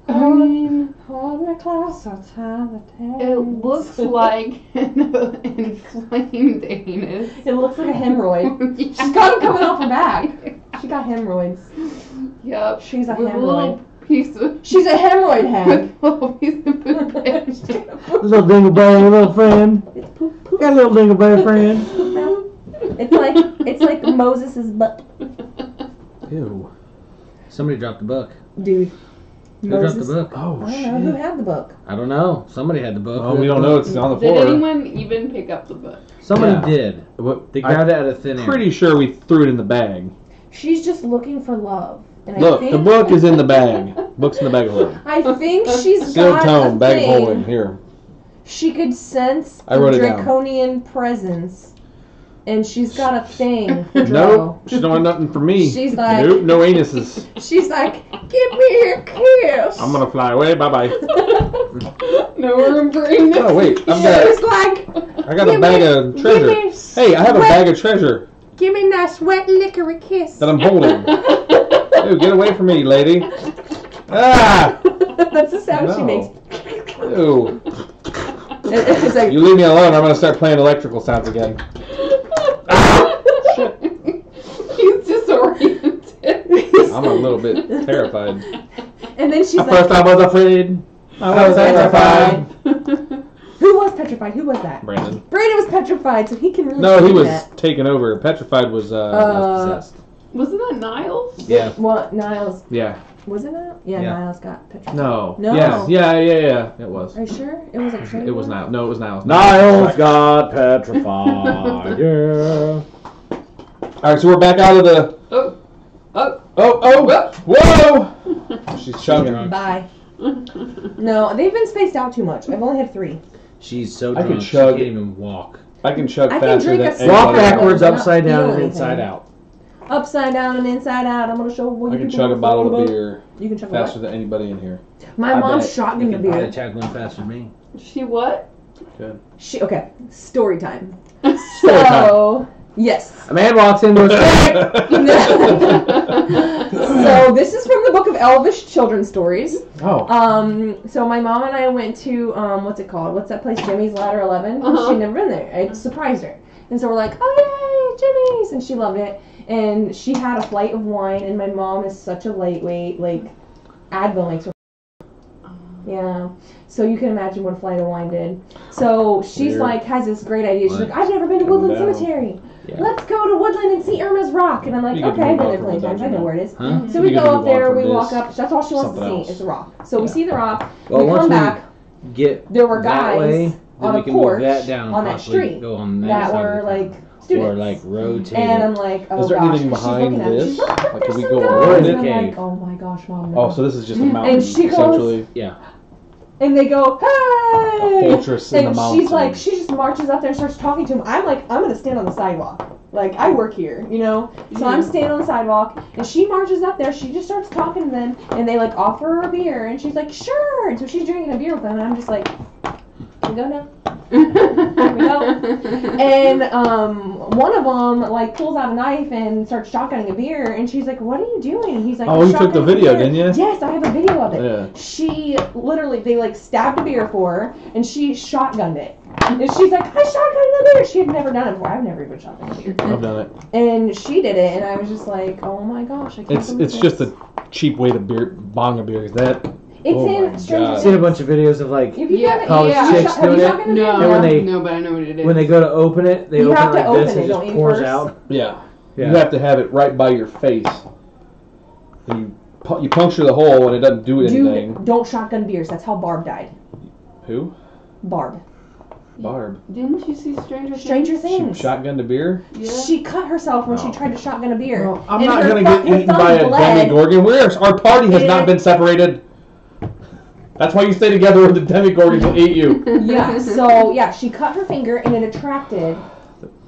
Hold my class, I'll tell the tale. It looks like an inflamed anus. It looks like a hemorrhoid. Yeah. She's got them coming off her back. She got hemorrhoids. Yep. She's a With hemorrhoid. Piece of She's a hemorrhoid hag. little piece of poop. Little dingleberry, little friend. It's poop poop. Got a little dingleberry friend. It's like Moses's butt. Ew. Somebody dropped the book. Dude. Who dropped Moses. the book? I Oh, don't know who had the book. I don't know. Somebody had the book. Oh, we don't know. It's on the Did floor. anyone even pick up the book? Somebody Yeah. did. What, They grabbed it out of thin air. pretty sure we threw it in the bag. She's just looking for love. And Look, I think, the book is in the bag. Book's in the bag of holding. I think she's Sealed got tone, a bag of holding. thing. Here. She could sense I wrote the it down. draconian presence. And she's got a thing for Dro. Nope. She don't want nothing for me. She's like- Nope, no anuses. She's like, give me a kiss. I'm gonna fly away. Bye bye. No room for anus. Oh wait, I She's like, got a bag of treasure. Hey, I have a bag of treasure give me that sweat liquor a kiss. that I'm holding. Ew, get away from me, lady. Ah! That's the sound she makes. Ew. It's just like, You leave me alone, I'm gonna start playing electrical sounds again. He's disoriented. I'm a little bit terrified. and then she's At like, first I was afraid. I was terrified. who was petrified? Who was that? Brandon. Brandon was petrified, so he can really No, he do was that. taken over. Petrified was possessed. Wasn't that Niles? Yeah. What, Niles? Yeah. Was it Niles? Yeah, Yeah. Niles got petrified. No. No. Yes. Yeah. It was. Are you sure? It was like It was Niles. No, it was Niles. Niles got petrified. Yeah. All right, so we're back out of the. Oh. Whoa! She's chugging. Bye. No, they've been spaced out too much. I've only had 3. She's so I can drunk she chug. can't even walk. I can chug I can faster drink than a anybody. Walk Anybody backwards, else? upside Not down, feel and anything. inside out. Upside down and inside out. I'm gonna show what I you can people chug a are bottle about. of beer You can chug a faster what? than anybody in here. My I mom's bet shotgun you a can beer. probably chug one faster than me. She what? Good. Okay, story time. Story So, yes. A man walks into a So this is from the book of Elvish Children's Stories. Oh. So my mom and I went to what's it called? What's that place? Jimmy's Ladder 11. Uh-huh. She'd never been there. I surprised her, and so we're like, oh yay, Jimmy's, and she loved it. And she had a flight of wine, and my mom is such a lightweight, like Advil makes her. Yeah. So you can imagine what a flight of wine did. So she's Weird. like, has this great idea. She's What? like, I've never been to Calm Woodland down. Cemetery. Yeah. Let's go to Woodland and see Irma's Rock. And I'm like, You get to okay, I've move been on there from plenty the of times. I know dungeon. where it is. Huh? So we You go get to up move there, on we from walk this up. That's all she wants to something see else. is the rock. So we Yeah. see the rock. Well, we once come we back. get There were that guys way, then on we a can porch move that down on that possibly street go on that that side were of the like town. students. Or like rotate And it. I'm like, oh Is there gosh. anything And she's behind looking at it. this? She's like, Like, there's can we some go guys. around And it? I'm like, Okay. oh my gosh, mom. No. Oh, so this is just a mountain, And she goes- essentially. Yeah. And they go, hey! A fortress in and the she's mountain. like, she just marches up there and starts talking to him. I'm like, I'm gonna stand on the sidewalk. Like, I work here, you know? So I'm standing on the sidewalk, and she marches up there, she just starts talking to them, and they, like, offer her a beer, and she's like, sure! And so she's drinking a beer with them, and I'm just like, here we go now. Here we go. And one of them, like, pulls out a knife and starts shotgunning a beer, and she's like, what are you doing? And he's like, Oh, "I'm you took the shotgunning a video, beer." didn't you? Yes, I have a video of it. Yeah. She literally, they like stabbed a beer for her, and she shotgunned it. And she's like, I shotgunned the beer. She had never done it before. I've never even shotgunned a beer. I've done it. And she did it, and I was just like, oh my gosh, I can't believe It's just this. a cheap way to bong a beer. Is that? It's oh my in Stranger God. I've seen a bunch of videos of like If you Yeah, haven't, college have you chicks shot- have you doing it. shotgunned a No, beer? And when they- no, but I know what it is. when they go to open it, they You open have it to like this open and it, it just don't you, pours first? out. Yeah. Yeah. You have to have it right by your face. And you puncture the hole and it doesn't do anything. Dude, don't shotgun beers. That's how Barb died. Who? Barb. Barb. Didn't you see Stranger Things? Stranger She Things. shotgunned a beer? Yeah. She cut herself when she Oh. tried to shotgun a beer. Well, I'm And not her going thumb- to get her eaten thumb by a bled. Demigorgon. Our party has not And- been separated. That's why you stay together or the Demigorgons will eat you. Yeah, so, yeah, she cut her finger and it attracted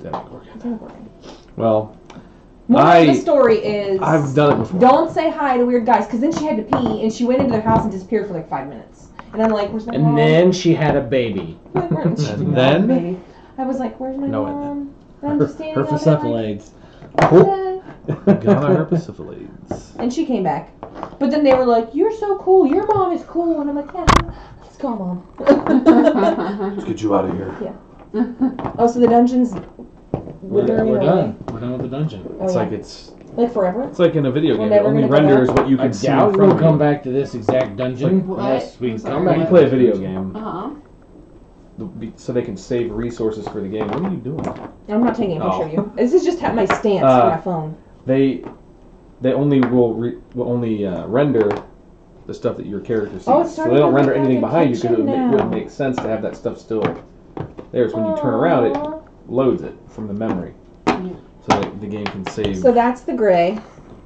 Demigorgon. Demogorgon. Well, More of the story is I've done it before. don't say hi to weird guys, because then she had to pee and she went into their house and disappeared for like 5 minutes. And I'm like, where's my mom? And then she had a baby. Like, where- And then? Baby. I was like, where's my No, mom? And I'm just standing Her out there like, cephalides. Cool. Gonorrhea herpessyphilis. And she came back. But then they were like, "You're so cool. Your mom is cool." And I'm like, "Yeah, let's go, Mom." Let's get you out of here. Yeah. Oh, so the dungeon's We're withering away. done. We're done with the dungeon. Oh, It's yeah. like it's forever. It's like in a video We're game. It never only gonna go renders back? what you I can see doubt from we'll come you. back to this exact dungeon What? unless we I'm come sorry, back. You what? play a video game Uh-huh. so they can save resources for the game. What are you doing? I'm not taking a picture Oh. of you. This is just my stance for my phone. They only will only render the stuff that your character sees. Oh, it's so starting they don't to render look like anything a behind you because kitchen now. wouldn't make sense to have that stuff still there. So when you turn around, it Aw. loads it from the memory, so that the game can save So that's the gray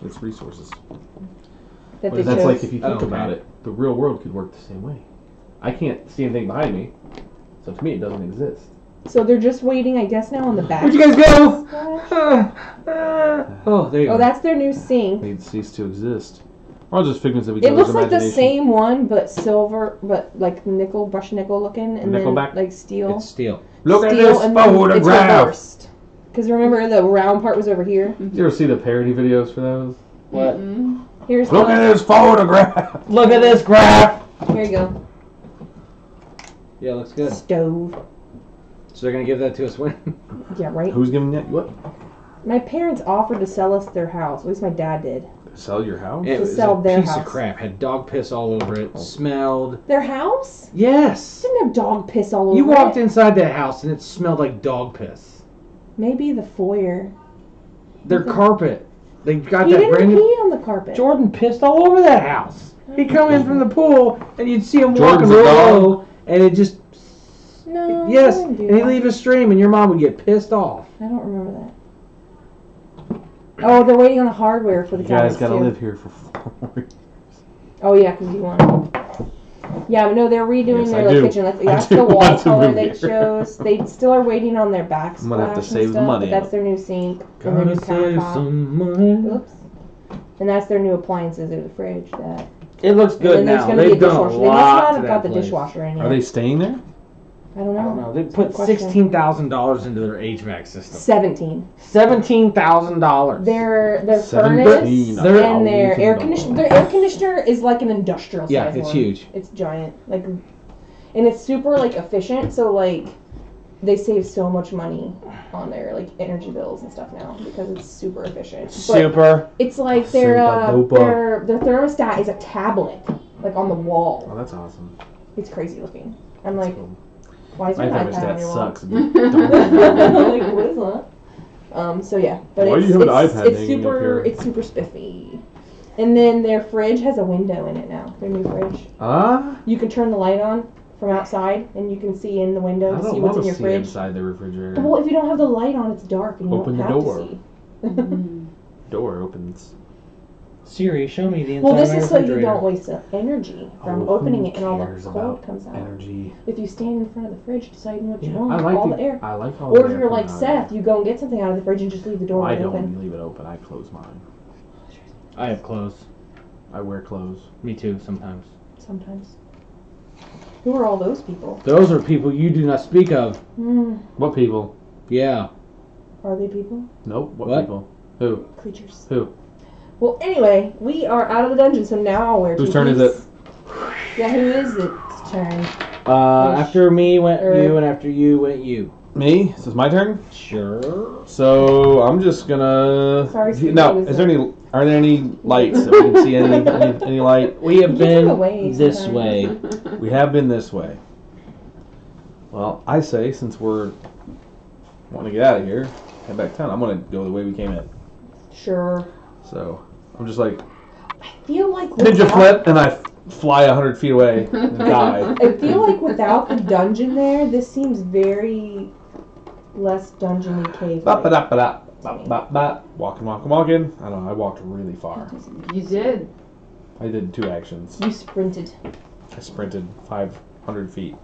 its resources. that What they is That's chose. like if you think Okay. about it, the real world could work the same way. I can't see anything behind me, so to me it doesn't exist. So they're just waiting, I guess, now on the back. Where'd you guys go? Splash. Oh, there you Oh, go. that's their new sink. They'd cease to exist. Or just figments of each It other's looks like the imagination. same one, but silver, but like nickel, brushed nickel looking, and Nickelback? then like steel. It's steel. Look at Steel, this and then It's photograph! reversed. Because remember, the round part was over here. Did you ever see the parody videos for those? What? Mm-mm. Here's Look at this photograph! Look at this graph. Here you go. Yeah, looks good. Stove. So they're gonna give that to us when? Yeah, right. Who's giving that? What? My parents offered to sell us their house. At least my dad did. Sell your house? It was sell a their piece house. of crap. Had dog piss all over it. Smelled. Their house? Yes. Didn't have dog piss all over You walked it. inside that house and it smelled like dog piss. Maybe the foyer. Their Okay. carpet. They got He that didn't brand pee new. on the carpet. Jordan pissed all over that house. He'd come in from the pool and you'd see him Jordan's walking a dog? real low and it just. No. Yes, I didn't do and he'd that. leave a stream and your mom would get pissed off. I don't remember that. Oh, they're waiting on the hardware for the You guys cabinets gotta too. live here for 4 years. Oh yeah, because you want. Yeah, but no, they're redoing Yes, their I like, do. kitchen. That's, I that's do the wall want to color move they here. chose. They still are waiting on their backsplash. I'm gonna have to and save stuff, money. But that's their new sink and their new Gotta save countertop. some money. Oops. And that's their new appliances in the fridge. That. It looks And good then there's now. gonna be They've a done a dishwasher. They must lot not to have that got the place. dishwasher in yet. Are they staying there? I don't I don't know. know. They Good put question. $16,000 into their HVAC system. 17. $17,000. Their furnace 17. and their air conditioner. Their air conditioner is like an industrial size Yeah, it's one. huge. It's giant, like, and it's super like efficient. So like, they save so much money on their like energy bills and stuff now because it's super efficient. But Super. it's like their Super their thermostat is a tablet, like on the wall. Oh, that's awesome. It's crazy looking. I'm like, Cool. why is My your iPad on thermostat your wall? sucks. Like, what is that? So yeah, but Why do it's, you have an it's, iPad it's hanging up super here? it's super spiffy. And then their fridge has a window in it now. Their new fridge. Ah? You can turn the light on from outside, and you can see in the window I to don't see what's want in to your see fridge. inside the refrigerator. Well, if you don't have the light on, it's dark, and you Open don't the have door. to see. Mm. Door opens. Siri, show me the inside Well, this of my is so you refrigerator. don't waste energy from Oh, opening who it and all the cares cold about comes out. energy. If you stand in front of the fridge deciding what you Yeah, want, I like all the air. I like all Or the if air you're like coming out of Seth, there. you go and get something out of the fridge and just leave the door I wide don't open. leave it open. I close mine. I have clothes. I wear clothes. Me too, sometimes. Sometimes. Who are all those people? Those are people you do not speak of. What people? Yeah. Are they people? Nope. What What? people? Who? Creatures. Who? Well, anyway, we are out of the dungeon, so now I'll wear Whose two turn is piece. it? Yeah, who is its turn? After me went Or- you, and after you went you. Me? Is this my turn? Sure. So I'm just gonna. Sorry, Steve, No. what was Is there any? Are there any lights that we can see? Any light? We have You can been go away this sometimes. way. We have been this way. Well, I say since we're wanting to get out of here, head back to town. I'm gonna go the way we came in. Sure. So I'm just like I feel like ninja without- flip, and I fly 100 feet away and die. I feel like without the dungeon there, this seems very less dungeony cave. Bop, ba-da, ba-da, bop, bop, bop. Walking. I don't know. I walked really far. You did. I did 2 actions. You sprinted. I sprinted 500 feet.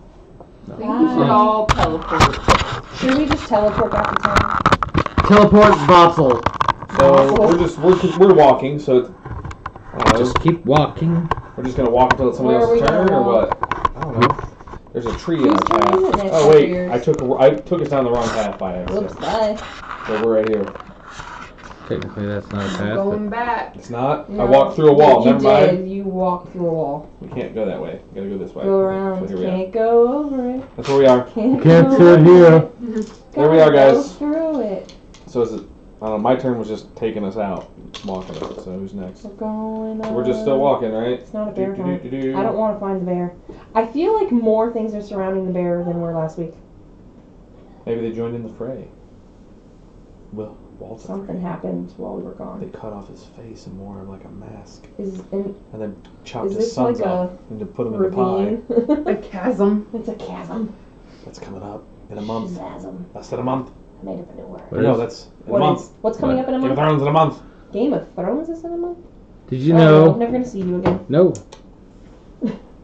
I think we should all teleport. Should we just teleport back to town? Teleport Bossel. So we're walking. So it's, I don't know, Just keep walking. we're just gonna walk until it's somebody Where are we else's turn, gonna or walk? what? I don't know. There's a tree in Whose our turn is it path. next Oh after wait, yours? I took us down the wrong path by accident. Whoops, bye. So we're right here. Technically, that's not a path. Going back. It's not. I No. walked through a wall. You Never mind. did. You walked through a wall. We can't go that way. We gotta go this way. Go around. So here we are. Can't go over it. That's where we are. Can't Can't go sit over here. it. There we are, Gotta guys. Go through it. So is it? I don't know. My turn was just taking us out, walking us. So who's next? We're going. So we're just still walking, right? It's not a bear time. Do-do-do-do-do. I don't want to find the bear. I feel like more things are surrounding the bear than were last week. Maybe they joined in the fray. Well, Walter. Something happened while we were They gone. cut off his face and wore him like a mask, Is and then chopped Is his this sons like a up and to put them in the pie. ravine? A chasm. It's a chasm. That's coming up in a month. Chasm. Less than a month. I made up a new word. What No, is- that's in a What month. is? What's coming What? up in a Game of month? Thrones in a month. Game of Thrones is in a month? Did you Oh, know? I'm never gonna see you again. No.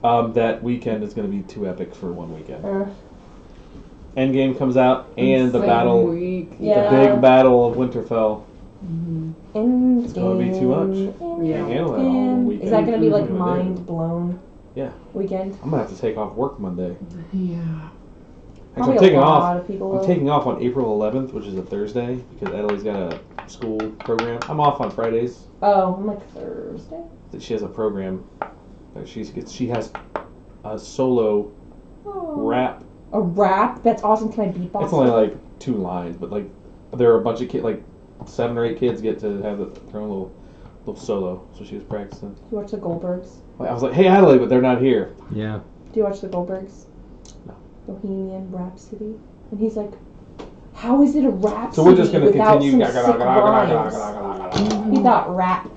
That weekend is going to be too epic for one weekend. Uh, Endgame comes out, and the Same battle, week. Yeah. the big battle of Winterfell. It's gonna be too much. Yeah. Can't handle that all on one weekend. Is that gonna be like Yeah. mind blown? Yeah. Weekend. I'm gonna have to take off work Monday. Yeah. Actually, Probably I'm taking a off. lot of people. I'm will. taking off on April 11th, which is a Thursday, because Adelaide's got a school program. I'm off on Fridays. Oh, I'm like Thursday. That she has a program that she has a solo Oh. rap. A rap? That's awesome. Can I beatbox? It's only like 2 lines, but like there are a bunch of kids, like 7 or 8 kids get to have their own little solo. So she was practicing. Do you watch the Goldbergs? I was like, hey Adelaide, but they're not here. Yeah. Do you watch the Goldbergs? No. Bohemian Rhapsody. And he's like, how is it a rap So we're just gonna without continue. some sick rhymes? He thought Rap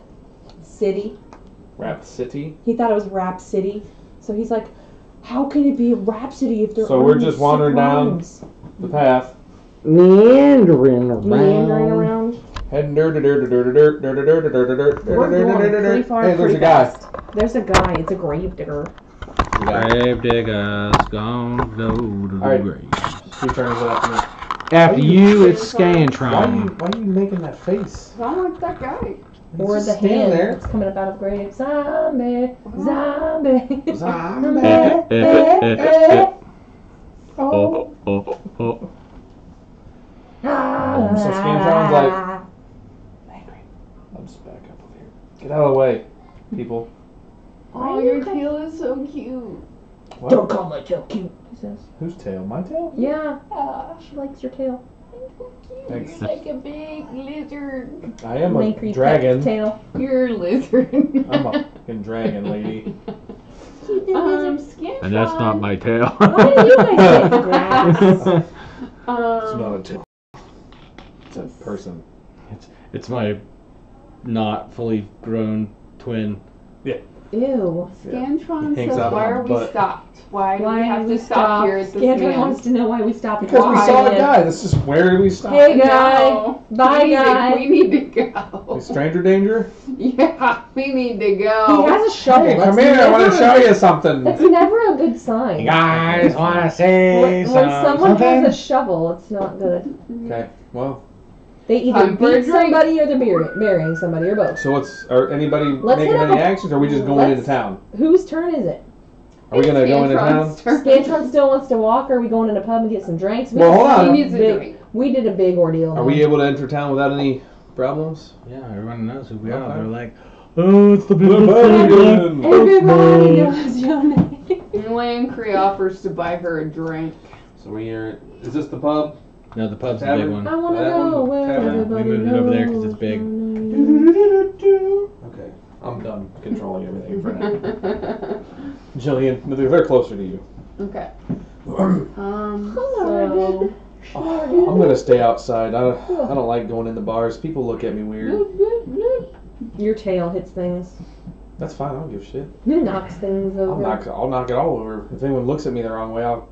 City. Rap City. He thought it was Rap City. So he's like, how can it be a Rhapsody if there So aren't we're any just sick wandering down rhymes? the path. Meandering around. Meandering around. Heading dirt, dirt, dirt, dirt, dirt, dirt, dirt, dirt, dirt, We're going pretty far, Hey, there's pretty a guy. fast. There's a guy. It's a grave digger. Grave diggers gone go to the Alright. grave. Who turns it after me? After you, it's Why Scantron. are you making that face? I'm like that guy. Or Just the stand hand there. that's coming up out of the grave. Zombie. Zombie. Zombie. Oh, oh, oh. So Scantron's like, angry. I'm just back up over here. Get out of the way, people. Oh, your tail is so cute. What? Don't call my tail cute, he says. Whose tail? My tail? Yeah, she likes your tail. Thanks. You're like a big lizard. I am a Main dragon. tail. You're a lizard. I'm a fucking dragon, lady. Scantron. And that's not my tail. Why do you guys get grass? It's not a tail. It's a person. It's my not fully grown twin. Ew. Scantron Hangs says, out why on are the we butt. stopped? Why do we Why have do to stop here at this Scantron man? wants to know why we stopped. Because we Why? saw a guy. That's just where do we stop? Hey guy. No. Bye guy. We need to go. Is stranger danger? Yeah, we need to He go. has a shovel. Hey, That's come here. I never want to a show good- you something. That's never a good sign. You guys want to say When someone something? has a shovel, it's not good. Okay. Well, They either Time for a beat drink. somebody or they're burying somebody or both. so are anybody Let's making hit up any a- actions, or are we just going let's- into town? Whose turn is it? Are we gonna go into town? Scantron's turn. Scantron still wants to walk, or are we going in a pub and get some drinks? Well, hold on. He needs a drink. We did a big ordeal. Are we able to enter town without any problems? Yeah, everyone knows who we are. Okay. They're like, oh, it's the Everybody business. Everybody knows your name. And Lancry offers to buy her a drink. So we are. Is this the pub? No, the pub's the Tavern? big one. I want to That go one, where tavern. everybody We moved it over there 'cause it's knows big. your name. Okay, I'm done controlling everything for now. Jillian, no, they're closer to you. Okay. Hello, So. I'm gonna stay outside. I don't like going in the bars. People look at me weird. Your tail hits things. That's fine. I don't give a shit. Knocks things over. I'll knock it all over. If anyone looks at me the wrong way, I'll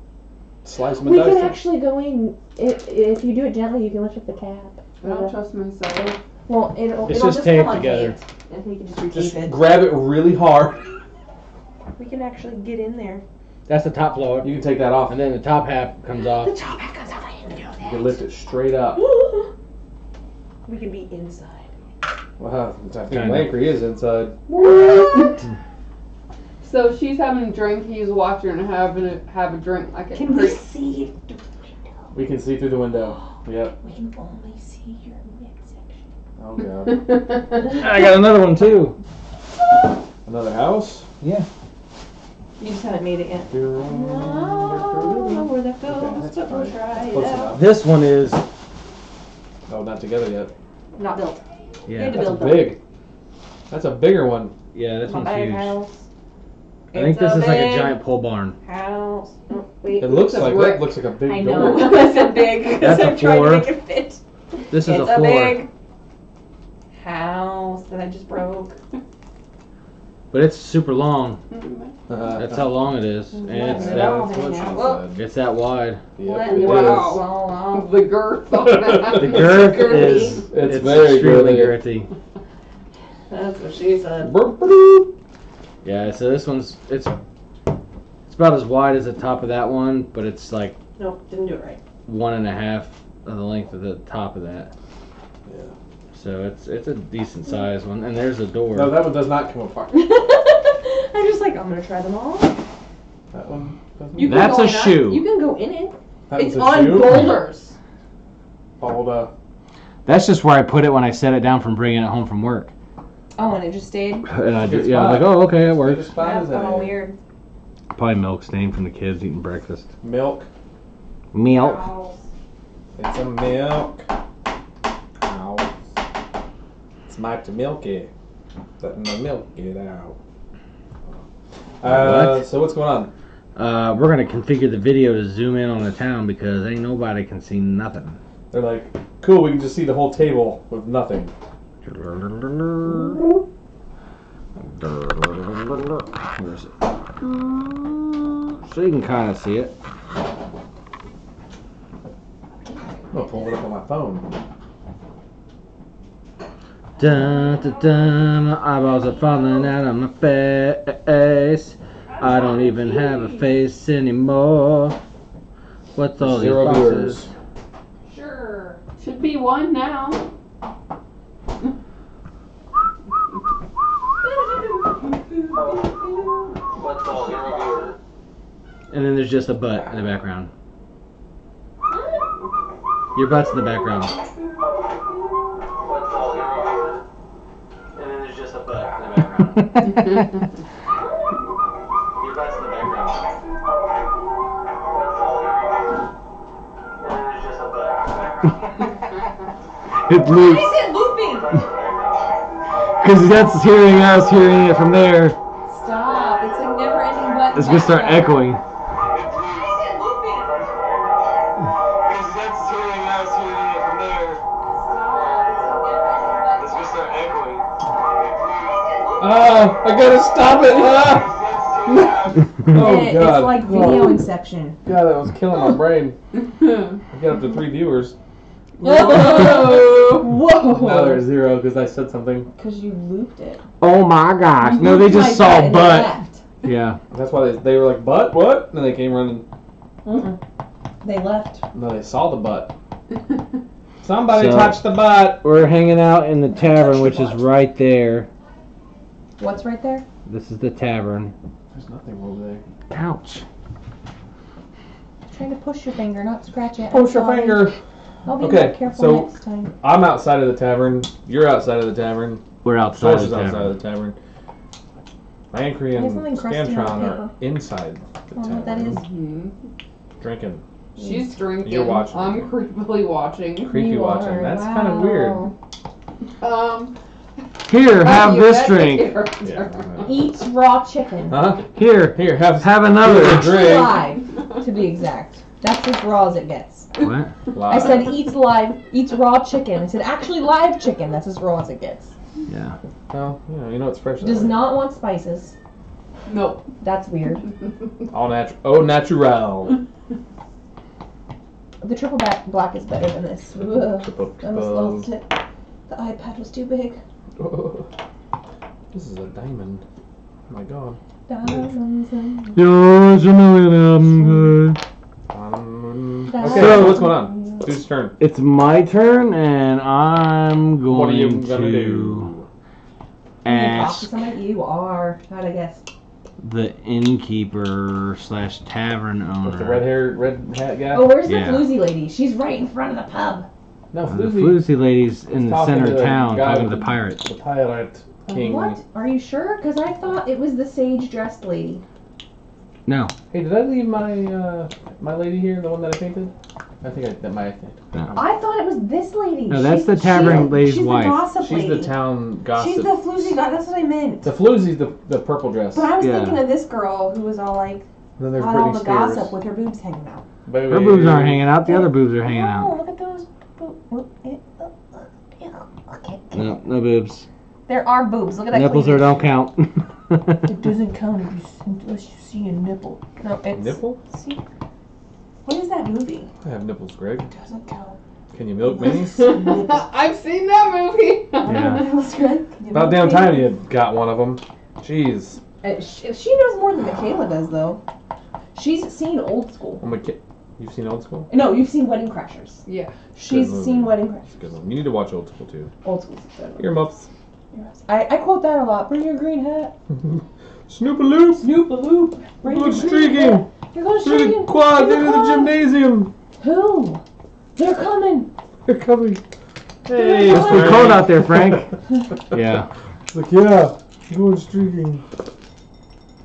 slice them We and can dice them. actually go in. If you do it gently, you can lift up the cap. I don't trust myself. Well, it'll It's it'll just come taped untaped, together. and we can just retape Just it. grab it really hard. We can actually get in there. That's the top floor. You can take that off. And then the top half comes The off. top half comes out and You can lift it straight up. We can be inside. Wow, I think Kinda. Lancry is inside. What? So she's having a drink. He's watching her have a drink like a Can we creep. see it through the window? We can see through the window. Yep. We can only see your midsection. Oh god. I got another one too. Another house? Yeah. You just haven't made it yet. No, know where that goes, Okay, that's but we'll fine. try it Close out. enough. This one is. Oh, not together yet. Not built. Yeah. Need to That's build big. That's a bigger one. Yeah, this My one's big huge. house. I think It's this is like a big giant pole barn. house. Oh, wait. It looks a like brick. that looks like a big I door. know. I said big because That's a I'm trying floor. to make it fit. This is It's a floor. big house that I just broke. But it's super long. That's That's how long it is. And it's Yeah. that, That's what she Whoa. said. it's that wide. Yep, it Wow. is. The girth on that. The girth Girthy. is It's very extremely girthy. girthy. That's what she said. Yeah, so this one's it's about as wide as the top of that one, but it's like Nope, didn't do it right. 1.5 of the length of the top of that. Yeah. So it's a decent sized one. And there's a door. No, that one does not come apart. I'm just like, I'm gonna try them all. That one doesn't. You can That's go a in that. shoe. You can go in it. That It's was a on shoe? boulders. Hold up. That's just where I put it when I set it down from bringing it home from work. Oh, and it just stayed. And I Good just, yeah, I'm like, spot. oh, okay, it Good works. spot That's is kind of that? weird. Probably milk stain from the kids eating breakfast. Milk. Milk. It's a milk. Ow. It's Mike Milky. Letting the milk get out. What? So what's going on? We're gonna configure the video to zoom in on the town because ain't nobody can see nothing. They're like, cool, we can just see the whole table with nothing. Where is it? So you can kind of see it. I'm gonna pull it up on my phone. Dun, dun, dun, my eyeballs are falling out of my face. I don't even have a face anymore. What's all these Zero boxes? viewers. Sure. Should be one now. And then there's just a butt in the background. Your butt's in the background. And then there's just a butt in the background. Your butt's in the background. And then there's just a butt. It Why loops. is it looping? Because that's hearing us hearing it from there. Stop. It's like never ending button. It's going to start echoing. Why is it looping? Because that's hearing us hearing it from there. Stop. It's going to start echoing. Ah, I gotta stop it! Ah! Oh It's god. like video inception. God, that was killing my brain. I got up to 3 viewers. Whoa! Now there's Whoa! 0 because I said something. Because you looped it. Oh my gosh. You No, they looped just my saw and they butt. left. Yeah. That's why they were like, butt? What? And then they came running. They left. No, they saw the butt. Somebody So- touched the butt. We're hanging out in the tavern, Touch which the is butt. right there. What's right there? This is the tavern. There's nothing over there. Ouch. Trying to push your finger, not scratch it. Push I'm your sorry. finger. I'll be Okay, more careful so- next time. I'm outside of the tavern. You're outside of the tavern. We're outside Source of is the outside tavern. of the tavern. Lancry There's and something crusty on the Scantron are paper. inside the I don't know what that tavern. is. Drinking. She's drinking. You're watching. I'm creepily watching. Creepy You watching. are, That's kind of weird. Um. Here, have you this bet the drink. character. Yeah. Eats raw chicken. Huh? Here, Here, have another. Here's a drink. Live, to be exact. That's as raw as it gets. What? I said eats raw chicken. I said actually live chicken. That's as raw as it gets. Yeah. Well, you know it's fresh. Does not want spices. Nope. That's weird. All natural. Oh, natural. The triple black is better than this. Ugh. I almost lost it. The iPad was too big. This is a diamond. Oh my god. Diamonds and Okay, so what's going on? Whose turn? It's my turn, and I'm going What are you gonna to do? ask somebody. You are. How'd I guess? the innkeeper / tavern owner. With the red hat guy? Oh, where's the Yeah. floozy lady? She's right in front of the pub. No, The floozy lady's in the talking center to of the town guy talking to with the pirate. The pirate king. What? Are you sure? Because I thought it was the sage-dressed lady. No. Hey, did I leave my my lady here, the one that I painted? I think that might. No. I thought it was this lady. No, that's the tavern lady's she's wife. The gossip She's lady. the town gossip. She's the floozy guy. That's what I meant. The floozy's the purple dress. But I was Yeah. thinking of this girl who was all like, Then there's on all Britney the Spears. gossip with her boobs hanging out. Baby. Her boobs aren't hanging out. The other boobs are hanging Oh, out. look at those. Okay. No, no boobs. There are boobs. Look at that. Nipples cleavage. don't count. It doesn't count unless you see a nipple. No, it's Nipple? See, what is that movie? I have nipples, Greg. It doesn't count. Can you milk minis? I've seen that movie. Yeah. Nipples, Greg. About damn time you got one of them. Jeez. She knows more than Michaela does, though. She's seen Old School. You've seen Old School? No, you've seen Wedding Crashers. Yeah. She's movie. seen Wedding It's a Crashers. good one. You need to watch Old School too. Old School's a good one. Earmuffs. I quote that a lot. Bring your green hat. Snoop-a-loop. Snoop-a-loop. Bring Go your green streaking. hat. You're going Through the streaking. quad Through the into the quad. gymnasium. Who? They're coming. They're coming. Hey, It's It's cold out there, Frank. Yeah. Like, yeah, I'm going streaking.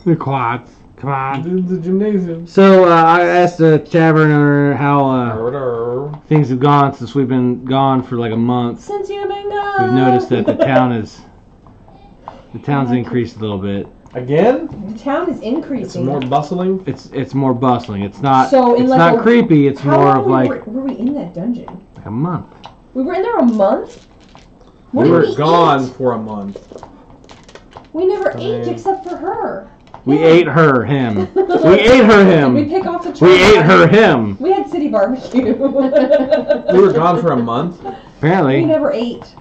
The quads. Come on. Into the gymnasium. So I asked the tavern owner how things have gone since we've been gone for like a month. Since you've been gone. We've noticed that the town's increased a little bit. Again? The town is increasing. It's more bustling. It's more bustling. It's not. So in it's like not a- creepy. It's How more long of like were we in that dungeon? a month. We were in there a month? What We did were gone eat? for a month. We never ate Man. except for her. We Him. ate her, him. We ate her, Did we him. pick off the We trash? ate her, him. We had city barbecue. We were gone for a month. We Apparently. never ate.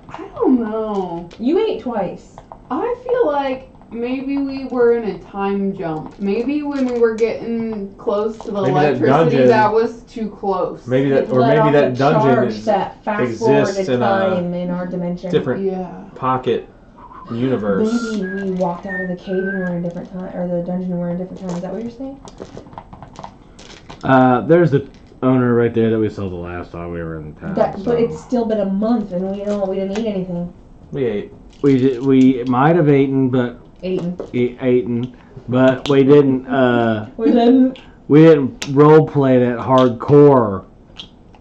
I don't know. You ate twice. I feel like maybe we were in a time jump. Maybe when we were getting close to the Maybe that electricity, dungeon- that was too close. Maybe that, It or let maybe off that a dungeon charge is that fast exists forwarded in a time in our dimension. different Yeah. pocket universe. Maybe we walked out of the cave and we're in a different time, or the dungeon and we're in a different time. Is that what you're saying? There's the owner right there that we saw the last time we were in town. But so. it's still been a month and we didn't eat anything. We ate. We might have eaten, but Eaten. but we didn't. We didn't. We didn't role play that hardcore.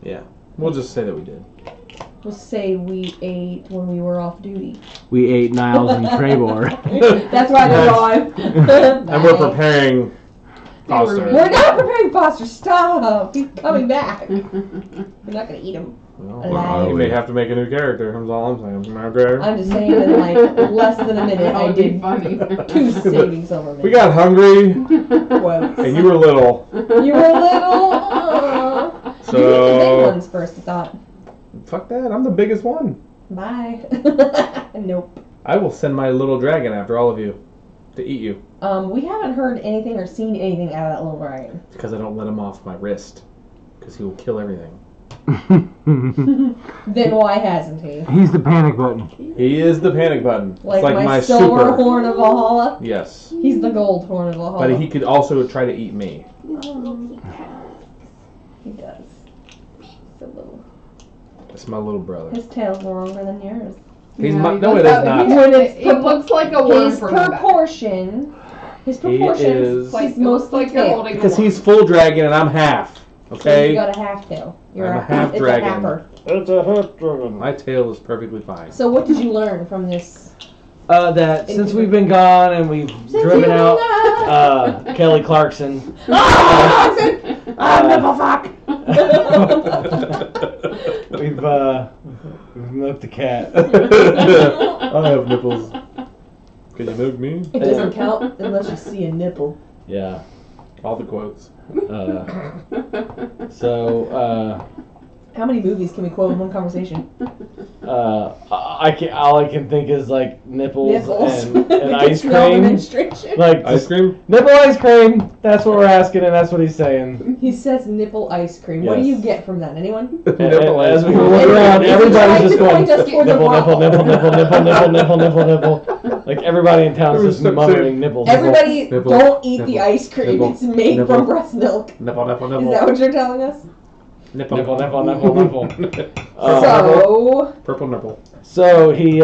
Yeah. We'll just say that we did. We'll say we ate when we were off duty. We ate Niles and Trebor. That's why they're gone. And we're preparing Foster. We're not preparing Foster. Stop. He's coming back. We're not gonna eat him. Well, you may have to make a new character. That's all I'm saying. Okay. I'm just saying in like less than a minute That I would be did funny. 2 saving silver minutes. We got hungry, Quotes. and you were little. You were little. You get the big So ones first, I thought. fuck that. I'm the biggest one. Bye. Nope. I will send my little dragon after all of you to eat you We haven't heard anything or seen anything out of that little dragon. because I don't let him off my wrist because he will kill everything. Then why hasn't he? He's the panic button. He is the panic button. It's Like, like my my silver super. horn of Valhalla. Yes, He's the gold horn of Valhalla. but he could also try to eat me. He does. So little. It's my little brother. His tail's longer than yours. He's Yeah, my, he no, it does is that. not. When it's It looks like a worm His from the back. proportions. His proportions. is- Like, He's it looks mostly like you're tail. holding Because a he's full dragon and I'm half. So Okay? you got a half tail. You're I'm a half it's dragon. A halfer. It's a hot dragon. My tail is perfectly fine. So what did you learn from this? That since we've been gone and we've driven out Kelly Clarkson. I'm nipple fuck. We've milked the cat. I have nipples. Can you milk me? It doesn't count unless you see a nipple. Yeah. All the quotes. So How many movies can we quote in one conversation? all I can think is like nipples, Nipples. and We ice can smell the cream. menstruation. Like Ice cream? nipple ice cream. That's what we're asking, and that's what he's saying. He says nipple ice cream. What do Yes. you get from that? Anyone? Nipple As ice we cream. look around, He's everybody's trying just to going point us toward the nipple, nipple, bottle. nipple, nipple, nipple, nipple, nipple, nipple, nipple. Like everybody in town is just Nipple. muttering nipples. Everybody, Nipple. don't eat the Nipple. ice cream. Nipple. It's made Nipple. from breast milk. Nipple, nipple, Is nipple. that what you're telling us? Nipple. So Purple nipple. So he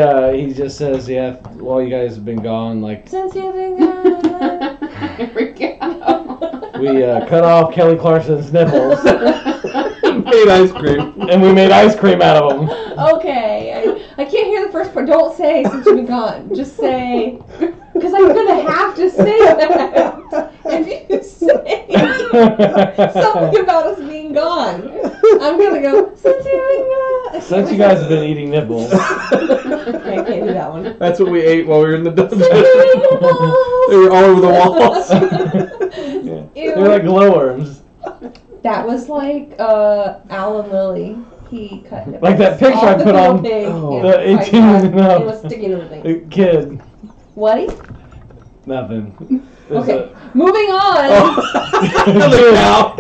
just says, yeah, while you guys have been gone, like since you've been gone. Here we go. we cut off Kelly Clarkson's nipples Made ice cream. and we made ice cream out of them. Okay, I can't hear the first part. Don't say since you've been gone. Just say, because I'm gonna have to say that. If you say something about us being gone, I'm gonna go since you've been gone. Since you guys have been eating nipples. Okay, I can't do that one. That's what we ate while we were in the dungeon. Since you've been gone. They were all over the walls. Ew. They're like glowworms. That was like Alan Lilly. He cut it. Like that picture I put on the the 18 and up. It was sticking to the thing. Kid. What? Nothing. There's Okay, moving on.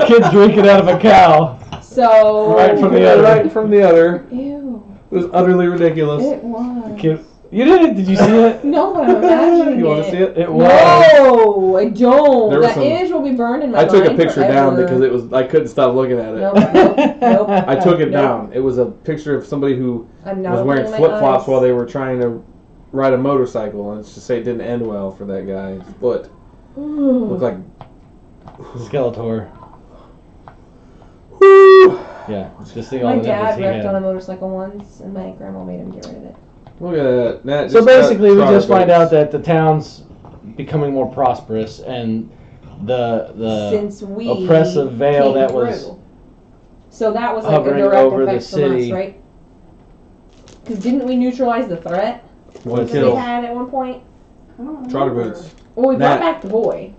Kid drinking out of a cow. So Right from the other. Right from the other. Ew. It was utterly ridiculous. It was. Kid, you did? Did you see it? No, but I'm imagining You want to see it? It was. No, I don't. There was That some- image will be burned in my I mind took a picture down forever. because it was. I couldn't stop looking at it. Nope. I took it Nope. down. It was a picture of somebody who I'm not was wearing opening my flip flops eyes. while they were trying to ride a motorcycle, and it's just say it didn't end well for that guy. His foot looked like. Skeletor. Woo! Yeah, just think all My the nipples dad he wrecked had. on a motorcycle once, and my grandma made him get rid of it. Look at that. That So just basically, we got just find charred. out that the town's becoming more prosperous, and the Since we oppressive veil came that was through. So that was like a hovering direct over the effect from city. us, right? Because didn't we neutralize the threat One that we kill. had at one point? I don't Trotter remember. boots. Well, we brought Matt. back the boy.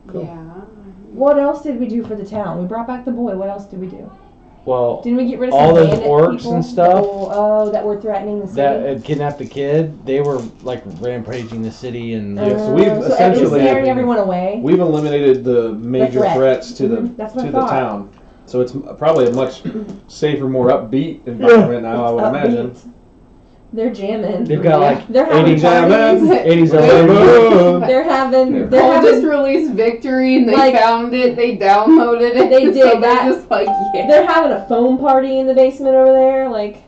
Cool. Yeah. What else did we do for the town? We brought back the boy. What else did we do? well Didn't we get rid of All some those bandit orcs people? and stuff That were threatening the city. that had kidnapped the kid. They were like rampaging the city, and Yeah, so we've so essentially- scaring everyone away. We've eliminated the major threat. threats to the Mhm, that's what to I the thought. town. So it's probably a much safer, more upbeat environment now. I would imagine. They're jamming. they've got like They're having 80s, parties. 80s Wait, electric. They're having. They're Paul just having. released Victory and they Like- found it, they downloaded it. They did so they're that. just like, yeah. They're having a foam party in the basement over there. Like,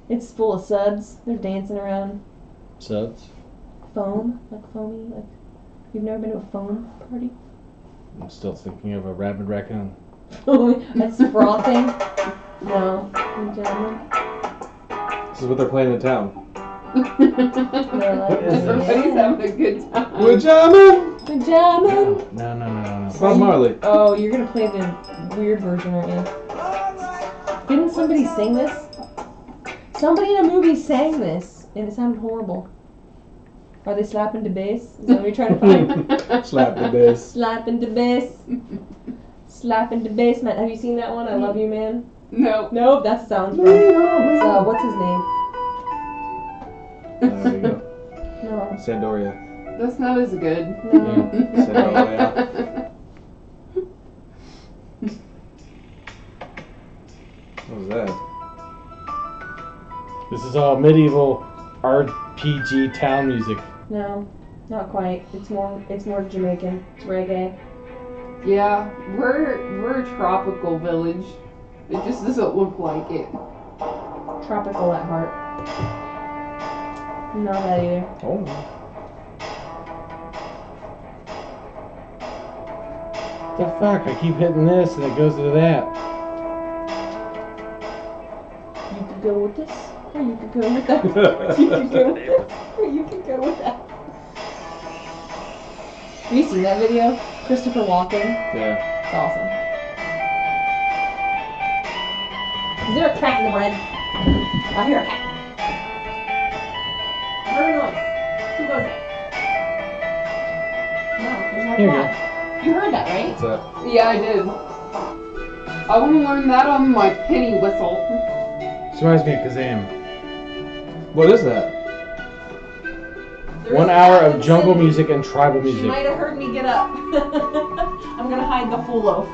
it's full of suds. They're dancing around. Suds. Foam, like foamy. Like, you've never been to a foam party? I'm still thinking of a rabid raccoon. That's frothing. No, gentlemen. This is what they're playing in town. Everybody's having a good time. We're jamming. Pajamas. No. Bob Marley. Oh, you're gonna play the weird version, aren't you? Didn't somebody sing this? Somebody in a movie sang this, and it sounded horrible. Are they slapping the bass? Is that what you're trying to find? Slap the bass. Slapping the bass. Slapping the bass, man. Have you seen that one? I Love You, Man? No. Nope, that's the sound from. What's his name? There we go. No. Sandoria. That's not as good. No. Sandoria. What was that? This is all medieval RPG town music. No. Not quite. It's more Jamaican. It's reggae. Yeah, we're a tropical village. It just doesn't look like it. Tropical at heart. Not that either. Oh. The fuck? I keep hitting this and it goes to that. You could go with this, or you could go with that. You could go with this, or you could go with that. Have you seen that video? Christopher Walken. Yeah. It's awesome. Is there a cat in the bread? I hear a cat. I heard a noise. Who goes there? No, there's no Here you cat. You heard that, right? What's that? Yeah, I did. I want to learn that on my penny whistle. This reminds me of Kazam. What is that? There 1 is a hour cat in of the jungle city. music and tribal She music. might have heard me get up. I'm gonna hide the full loaf.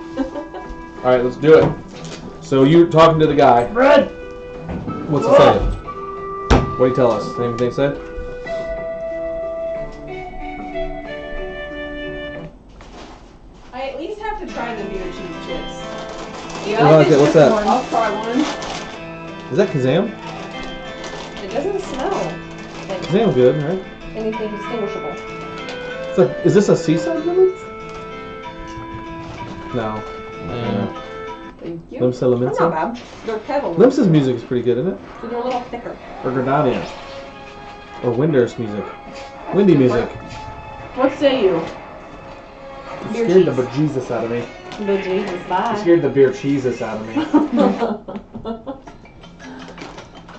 All right, let's do it. So you're talking to the guy. Bread! What's it say? What do you tell us? Anything say? I at least have to try the beer cheese chips. Yeah, I like it. What's that? I'll try one. Is that Kazam? It doesn't smell like Kazam's good, right? anything distinguishable. It's like, is this a seaside village? No. Thank you. Limsa They're not Laminsa? bad. They're kettle. Limsa's music is pretty good, isn't it? So they're a little thicker. Or Grenadian. Or Windurst music. Windy music. What say you? You Beer scared the cheese. bejesus out of me. But Jesus, You bye. scared the beer cheeses out of me.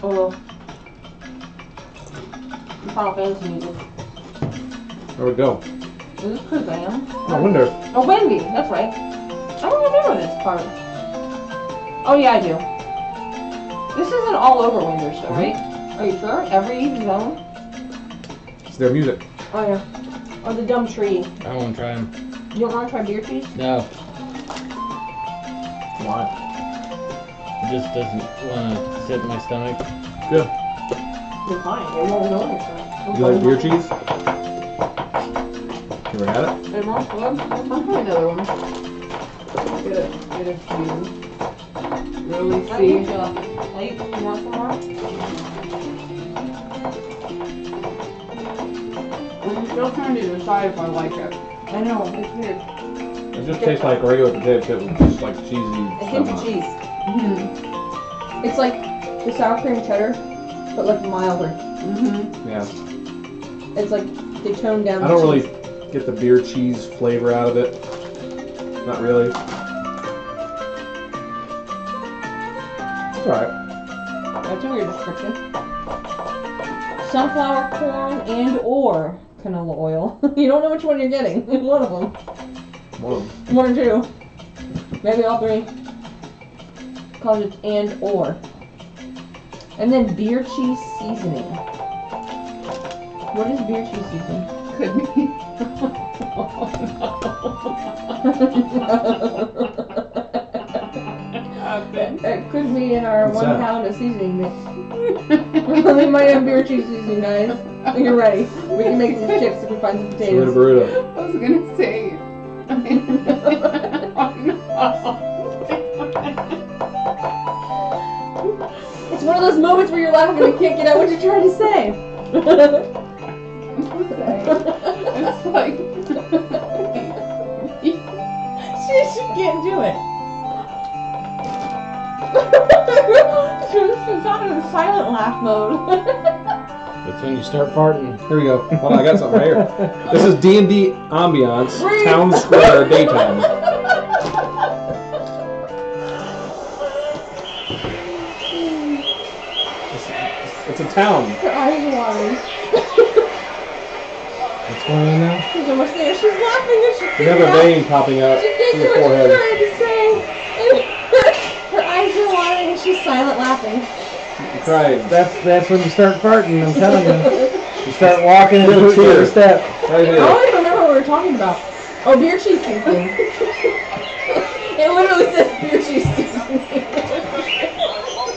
Oh. Final Fantasy music. There we go. Is this Kazam? Oh, Windurst. Oh, Wendy. That's right. I don't remember this part. Oh, yeah, I do. This isn't all over Windurst, though, right? Are you sure? Every zone? It's their music. Oh, yeah. Or the dumb tree. I won't try them. You don't want to try beer cheese? No, Why? it just doesn't want to sit in my stomach. Good. You're fine. It won't go in your stomach. You like beer cheese? You ever had it? It won't go in. I'll try another one. Get a few. Really I see. need you a plate. You want some more? I'm still trying to decide if I like it. I know. It's weird. It just tastes like regular potato chip with just like cheesy A stuff hint on of it. cheese. Mm-hmm. It's like the sour cream cheddar, but like milder. Mm-hmm. Yeah. It's like they toned down I the don't really cheese. get the beer cheese flavor out of it. Not really. It's alright. That's a weird description. Sunflower corn and or canola oil. You don't know which one you're getting. One of them. One of them. One or two. Maybe all three. Because it's and or. And then beer cheese seasoning. What is beer cheese seasoning? Could be. It could be in our What's 1 that? pound of seasoning mix. We might have beer cheese seasoning, guys. You're ready. We can make some chips if we find some Tomato potatoes. burrito. I was gonna say. It's one of those moments where you're laughing and can't get out what you're trying to say. It's like. She can't do it. She's not in silent laugh mode. It's when you start farting. Here we go. Hold on, I got something right here. This is D&D Ambiance, Breathe. Town Square, Daytime. It's a town. Her eyes are watering. What's going on now? She's almost there. She's laughing and she's You have a vein popping out She in can't do your what she's forehead. trying to say. Her eyes are watering and she's silent laughing. You cried. That's when you start farting. I'm telling you. You start walking and Little put your cheer. step. Right I here. don't even remember what we were talking about. Oh, beer cheese seasoning. It literally says beer cheese seasoning.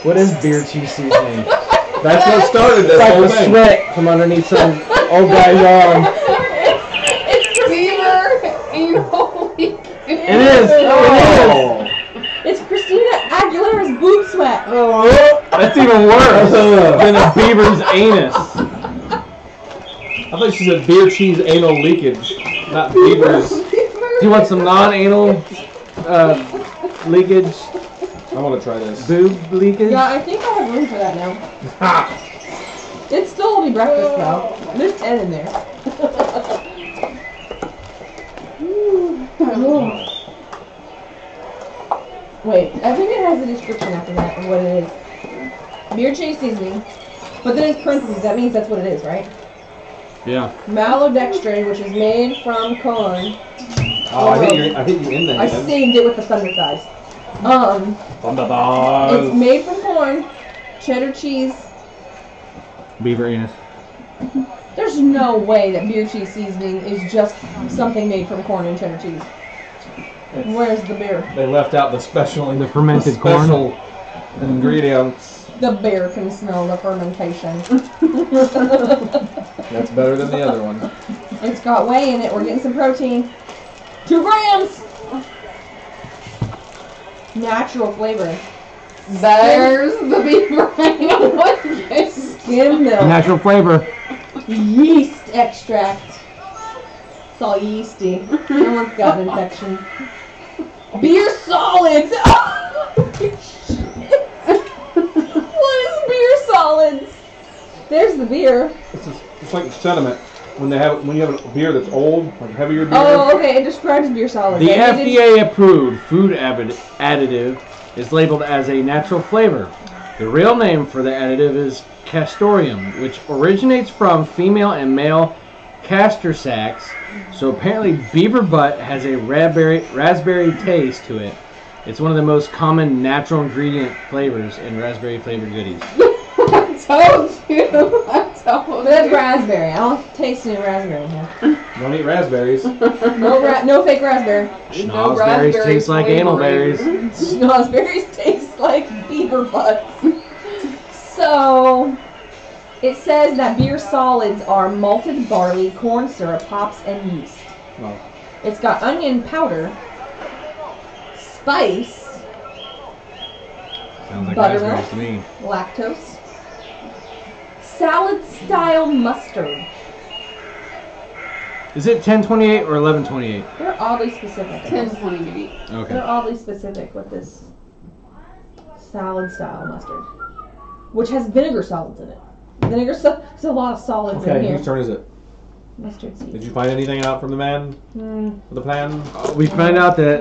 What is beer cheese seasoning? That's what started this It's like whole the thing. sweat from underneath some old guy's arm. It's Beaver anal leak. It is. Oh. It's Christina Aguilera's boob sweat. Oh, that's even worse than a beaver's anus. I thought she said beer cheese anal leakage, not beavers. Do you want some non-anal leakage? I want to try this. Boob leakage? Yeah, I think I have room for that now. Ha! It's still only breakfast though. There's 10 in there. Wait, I think it has a description after that of what it is. Beer cheese seasoning. But then it's parentheses, that means that's what it is, right? Yeah. Maltodextrin, which is made from corn. Oh, I hit you in the I head. saved it with the thunder thighs. Thunder thighs. It's made from corn, cheddar cheese. Beaver anus. There's no way that beer cheese seasoning is just something made from corn and cheddar cheese. Where's the beer? They left out the special The fermented corn. special ingredients. The bear can smell the fermentation. That's better than the other one. It's got whey in it. We're getting some protein. 2 grams. Natural flavor. There's the beaver. Skim milk. Natural flavor. Yeast extract. It's all yeasty. Someone's got an infection. Beer solids. What is beer solids? There's the beer. It's like sediment. When you have a beer that's old, like heavier beer. Oh, okay. It describes beer solids. The FDA-approved food additive is labeled as a natural flavor. The real name for the additive is castoreum, which originates from female and male castor sacs. So apparently beaver butt has a raspberry taste to it. It's one of the most common natural ingredient flavors in raspberry flavored goodies. I told you. But that's raspberry. I don't taste any raspberry here. Don't eat raspberries. No fake raspberry. Schnozberries taste like anal berries. Schnozberries taste like beaver butts. So, it says that beer solids are malted barley, corn syrup, hops, and yeast. Oh. It's got onion powder, spice, Sounds like Buttermilk. raspberries to me. lactose, salad-style mustard. Is it 1028 or 1128? They're oddly specific. 1028. Okay. They're oddly specific with this salad-style mustard, which has vinegar solids in it. There's a lot of solids in Okay, here. whose turn is it? Mustard seeds. Did you find anything out from the man? The plan? We find out that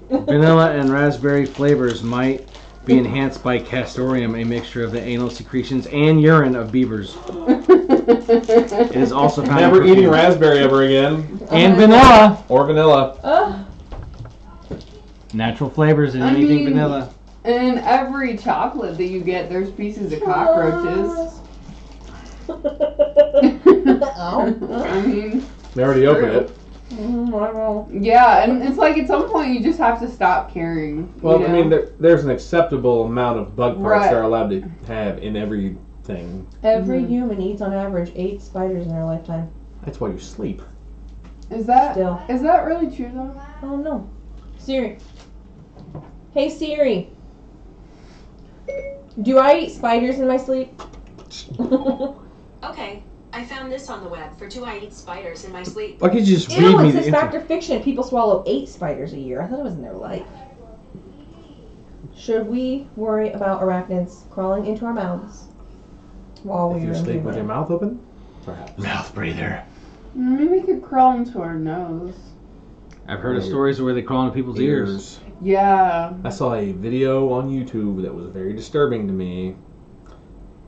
vanilla and raspberry flavors might be enhanced by castoreum, a mixture of the anal secretions and urine of beavers. It is also found Never in eating perfume. raspberry ever again. And vanilla. Or vanilla. Natural flavors in I anything mean- vanilla. In every chocolate that you get, there's pieces of cockroaches. Ow. I mean, They already opened it. yeah, and it's like at some point you just have to stop caring. Well, you I know? mean, there's an acceptable amount of bug parts Right. they're allowed to have in everything. Every human eats on average 8 spiders in their lifetime. That's why you sleep. is that Still. really true though? Oh no. Siri. Hey Siri. Do I eat spiders in my sleep? Okay, I found this on the web for do I eat spiders in my sleep. Why can't you just Ew, read me it the says info? fact or fiction. People swallow 8 spiders a year. I thought it was in their life. Should we worry about arachnids crawling into our mouths while If we're you in sleep with your dreamland? mouth open? Perhaps. Mouth breather. Maybe it could crawl into our nose. I've heard of stories where they crawl into people's ears. Yeah. I saw a video on YouTube that was very disturbing to me.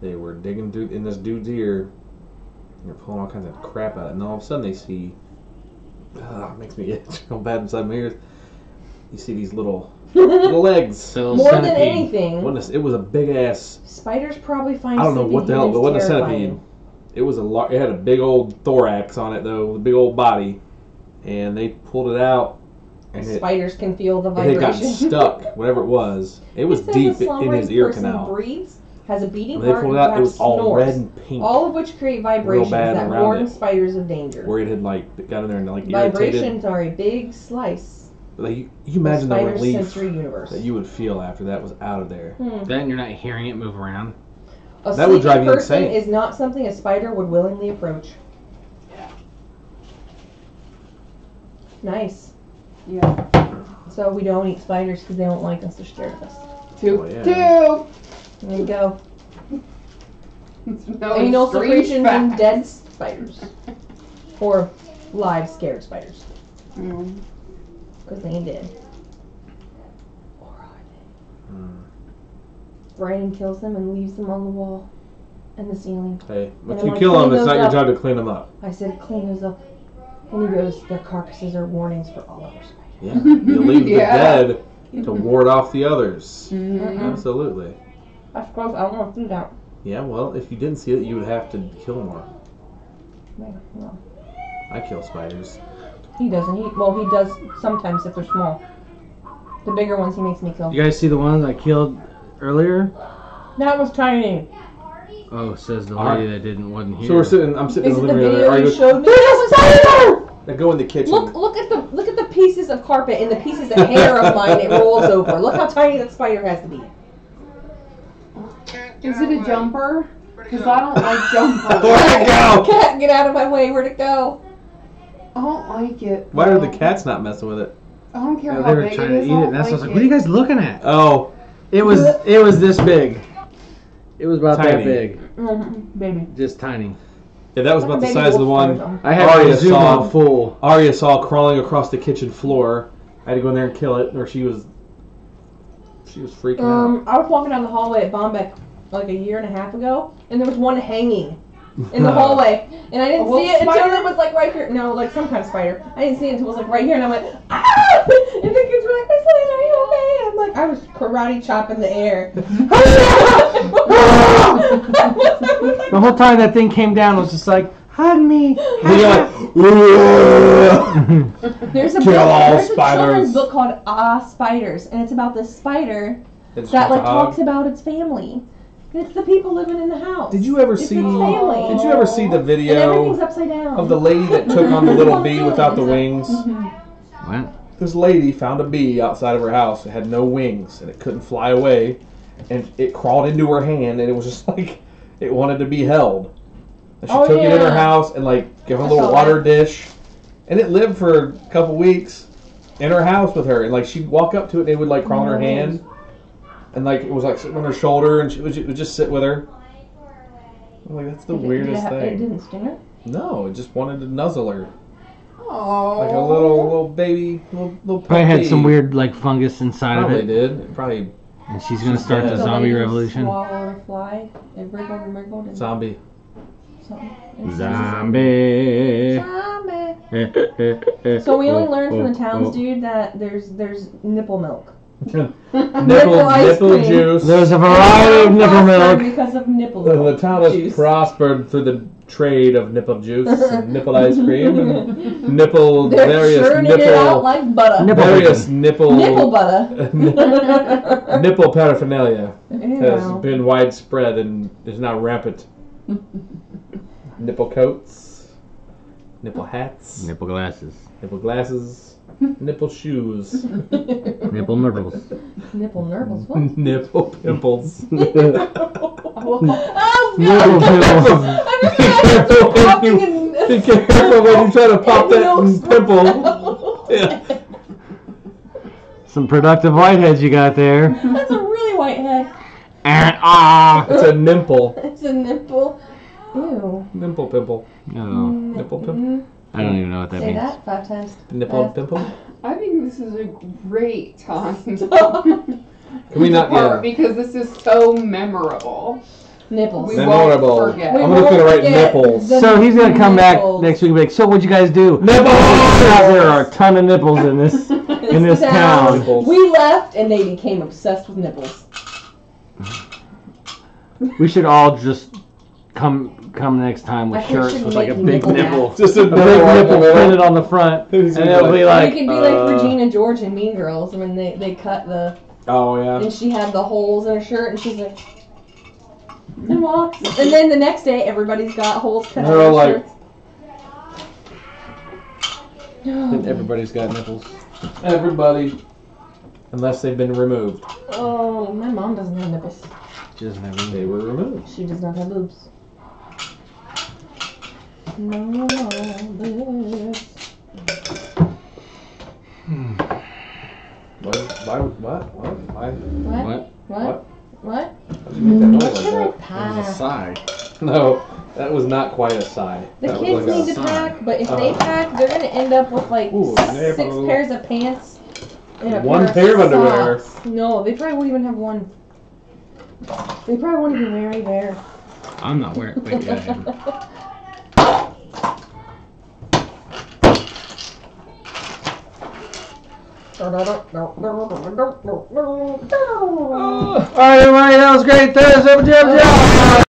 They were digging through in this dude's ear. And they're pulling all kinds of crap out, and then all of a sudden they see. It makes me itch real bad inside my ears. You see these little legs. So More than centipede. anything, It was a big ass. spiders probably find I don't know what the hell, but it wasn't a terrifying. centipede. It was it had a big old thorax on it though, a big old body, and they pulled it out, and Spiders can feel the it got vibration. stuck, whatever it was. It was It says deep a in slumbering his ear person canal. breathes, has a beating When they heart, pulled and it out, it was perhaps all snores, red and pink, all of which create vibrations bad that around warn it. spiders of danger. where it had like got in there and like irritated. Vibrations are a big slice Like you of imagine the spider's relief sensory universe. that you would feel after that was out of there. Then you're not hearing it move around. A That would drive sleeping you person insane. is not something a spider would willingly approach. Nice. Yeah. So we don't eat spiders because they don't like us. They're scared of us. Two. Oh, yeah. Two. There you go. No Anal extreme secretions in facts. dead spiders. Or live scared spiders. Mm. Because they ain't dead. Or are they? Brandon kills them and leaves them on the wall and the ceiling. Hey, And if I'm you like, kill them, clean it's those not your up. job to clean them up. I said, clean those up. And he goes, their carcasses are warnings for all other spiders. Yeah, you leave Yeah. the dead to ward off the others. Mhm. Absolutely. I suppose I want to do that. Yeah, well, if you didn't see it, you would have to kill more. Yeah, well, I kill spiders. he doesn't. He does sometimes if they're small. The bigger ones he makes me kill. You guys see the ones I killed earlier? That was tiny. Oh, says the Alright. lady that wasn't here. So I'm sitting Is in it the the living room. video you Arguing. showed me? That was a spider! I go in the kitchen. Look at the pieces of carpet and the pieces of hair of mine it rolls over. Look how tiny that spider has to be. Is it a jumper? Because I don't like jumpers. Where'd it go? Cat, get out of my way. Where'd it go? I don't like it. Why are the cats not messing with it? I don't care Yeah, how they were big trying it to is. eat it, and that's what I was like, what are you guys looking at? Oh, It was this big. It was about Tiny. that big. Baby. Just tiny. yeah, that was about the size of the one I had Arya my zoom saw. on full. Arya saw crawling across the kitchen floor. I had to go in there and kill it, or she was freaking out. I was walking down the hallway at Bombeck like a year and a half ago, and there was one hanging in the hallway, and I didn't see it until it was like right here. No, like some kind of spider. I didn't see it until it was like right here, and I went, ah! And the kids were like, "Miss Lynn, are you okay?" I'm like, I was karate chopping the air. The whole time that thing came down, I was just like, hug me. There's a Kill all there's a spiders. children's book called Spiders, and it's about this spider It's that just like a hug. talks about its family. It's the people living in the house. Did you ever It's see? its family. Did you ever see the And everything's video upside down. of the lady that took on the little bee without the wings? What? This lady found a bee outside of her house. It had no wings and it couldn't fly away, and it crawled into her hand, and it was just like it wanted to be held. And she Oh, took it in her yeah. house and like gave her a I little saw water that. dish, and it lived for a couple weeks in her house with her. And like she'd walk up to it, and it would like crawl in her hand, and like it was like sitting on her shoulder, and it would just sit with her. I'm like, that's the weirdest It thing. didn't sting her? No, it just wanted to nuzzle her. Oh. Like a little baby, little Probably had puppy. some weird like fungus inside Probably of it, did. It probably and she's gonna start the dead. zombie revolution. Swallowed a fly. It wriggled and wriggled and zombie. something. Zombie. Zombie. So we only learned from the towns, dude, that there's nipple milk. nipple ice cream. juice. There's a variety of nipple milk. Because of nipple The town has juice. prospered through the trade of nipple juice and nipple ice cream and nipple They're various churning it out nipple like butter. Nipple various nipple Nipple butter. nipple paraphernalia has Ew. been widespread and is now rampant. Nipple coats, nipple hats, Nipple glasses. nipple glasses, nipple shoes, Nipple nibbles. Nipple nurbles. What? nipple pimples. Oh, Nipple pimples. I'm just popping in. Be careful when you try to pop that Milk pimple. Yeah. Some productive whiteheads you got there. That's a really white head. It's a nimple. It's a nipple. Ew. Nimple pimple. No, Nipple pimple. I don't even know what that Say means. that 5 times. Nipple fast. pimple. I think this is a great time Can we not? Yeah. because this is so memorable. Nipples. We Memorable. won't forget. We I'm just gonna won't write forget nipples. the So he's gonna come back nipples. next week and be like, so what'd you guys do? Nipples! There are a ton of nipples in this in this town. Nipples. We left and they became obsessed with nipples. We should all just come next time with I think we shirts should with like a make big nipple nipple. Just a A big nipple nipple. printed on the front. And it'll be like we could be like Regina George and Mean Girls when they cut the Oh yeah. and she had the holes in her shirt and she's like and walks and then the next day everybody's got holes cut They're out all of like- their And shirts. everybody's got nipples. Everybody, unless they've been removed. Oh, my mom doesn't have nipples. She doesn't have They any. were removed. She does not have boobs. No boobs. What? Why? What? Why? What? What? What? How'd you make that noise Sugar like That was a pie. sigh. that? No, that was not quite a sigh. The That was kids like need to sigh. pack, but if they pack, they're gonna end up with like Ooh, 6 nipple. pairs of pants and a One pair of underwear. socks. No, they probably won't even have one. They probably won't even wear any there. I'm not wearing. Wait, yeah, I am. No. All right, everybody, that was great. Thursday,